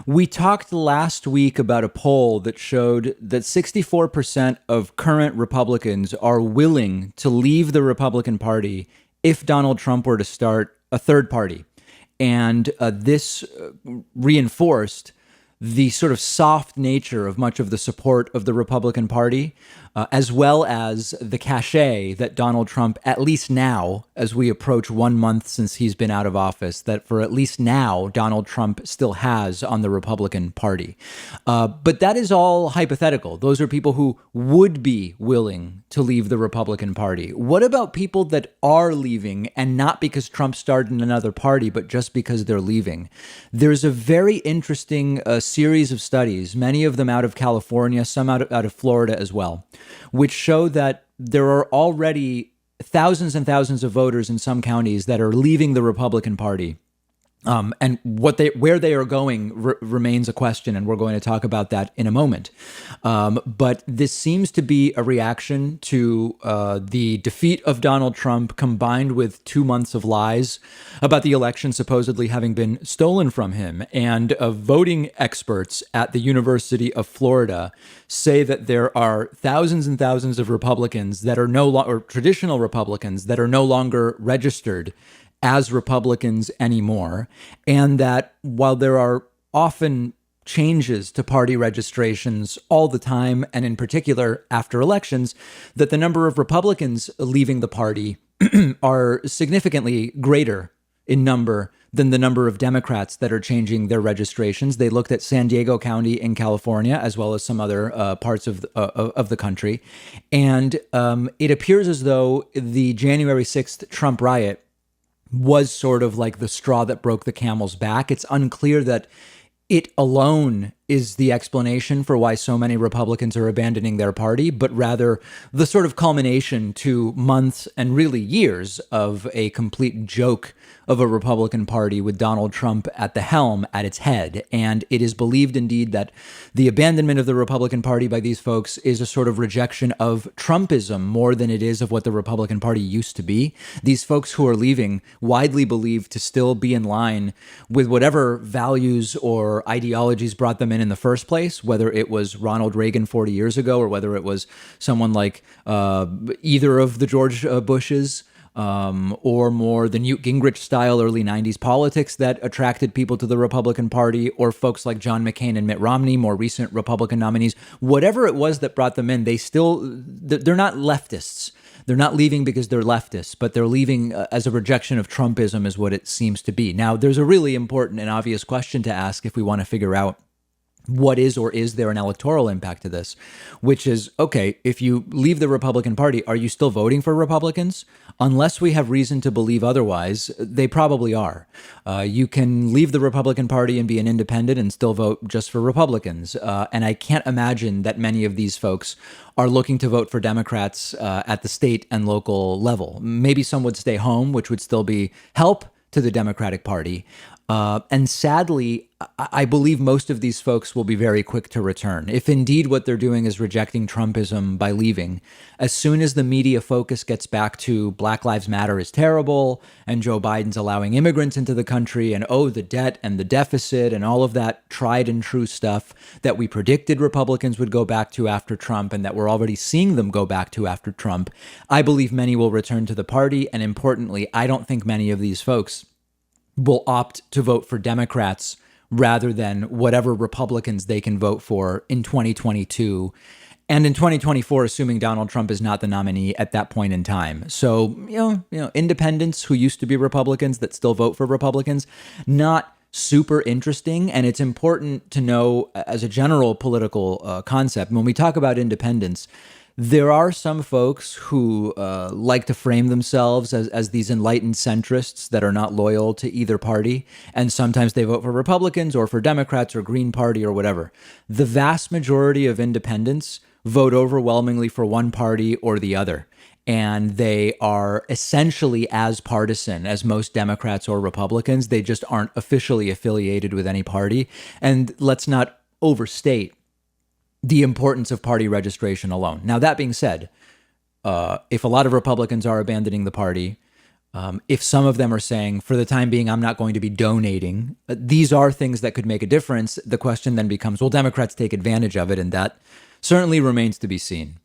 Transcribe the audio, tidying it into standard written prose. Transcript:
We talked last week about a poll that showed that 64% of current Republicans are willing to leave the Republican Party if Donald Trump were to start a third party. And this reinforced the sort of soft nature of much of the support of the Republican Party, as well as the cachet that Donald Trump, at least now, as we approach 1 month since he's been out of office, that for at least now, Donald Trump still has on the Republican Party. But that is all hypothetical. Those are people who would be willing to leave the Republican Party. What about people that are leaving, and not because Trump started another party, but just because they're leaving? There's a very interesting series of studies, many of them out of California, some out of Florida as well, which show that there are already thousands and thousands of voters in some counties that are leaving the Republican Party. And where they are going remains a question, and we're going to talk about that in a moment. But this seems to be a reaction to the defeat of Donald Trump, combined with 2 months of lies about the election supposedly having been stolen from him. And voting experts at the University of Florida say that there are thousands and thousands of Republicans that are or traditional Republicans that are no longer registered as Republicans anymore, and that while there are often changes to party registrations all the time, and in particular after elections, that the number of Republicans leaving the party are significantly greater in number than the number of Democrats that are changing their registrations. They looked at San Diego County in California, as well as some other parts of the country, and it appears as though the January 6th Trump riot was sort of like the straw that broke the camel's back. It's unclear that it alone is the explanation for why so many Republicans are abandoning their party, but rather the sort of culmination to months and really years of a complete joke of a Republican Party with Donald Trump at the helm, at its head. And it is believed indeed that the abandonment of the Republican Party by these folks is a sort of rejection of Trumpism more than it is of what the Republican Party used to be. These folks who are leaving, widely believed to still be in line with whatever values or ideologies brought them in the first place, whether it was Ronald Reagan 40 years ago or whether it was someone like either of the George Bushes, or more the Newt Gingrich style early 90s politics that attracted people to the Republican Party, or folks like John McCain and Mitt Romney, more recent Republican nominees. Whatever it was that brought them in, they're not leftists. They're not leaving because they're leftists, but they're leaving as a rejection of Trumpism is what it seems to be. Now, there's a really important and obvious question to ask if we want to figure out what is or is there an electoral impact to this, which is, okay, if you leave the Republican Party, are you still voting for Republicans? Unless we have reason to believe otherwise, they probably are. You can leave the Republican Party and be an independent and still vote just for Republicans. And I can't imagine that many of these folks are looking to vote for Democrats at the state and local level. Maybe some would stay home, which would still be help to the Democratic Party. And sadly, I believe most of these folks will be very quick to return. If indeed what they're doing is rejecting Trumpism by leaving, as soon as the media focus gets back to Black Lives Matter is terrible, and Joe Biden's allowing immigrants into the country, and the debt and the deficit and all of that tried and true stuff that we predicted Republicans would go back to after Trump, and that we're already seeing them go back to after Trump, I believe many will return to the party. And importantly, I don't think many of these folks will opt to vote for Democrats rather than whatever Republicans they can vote for in 2022 and in 2024, assuming Donald Trump is not the nominee at that point in time. So, independents who used to be Republicans that still vote for Republicans, not super interesting. And it's important to know as a general political concept, when we talk about independents, there are some folks who like to frame themselves as these enlightened centrists that are not loyal to either party. And sometimes they vote for Republicans or for Democrats or Green Party or whatever. The vast majority of independents vote overwhelmingly for one party or the other. And they are essentially as partisan as most Democrats or Republicans. They just aren't officially affiliated with any party. And let's not overstate the importance of party registration alone. Now, that being said, if a lot of Republicans are abandoning the party, If some of them are saying, for the time being, I'm not going to be donating, these are things that could make a difference. The question then becomes, will Democrats take advantage of it? And that certainly remains to be seen.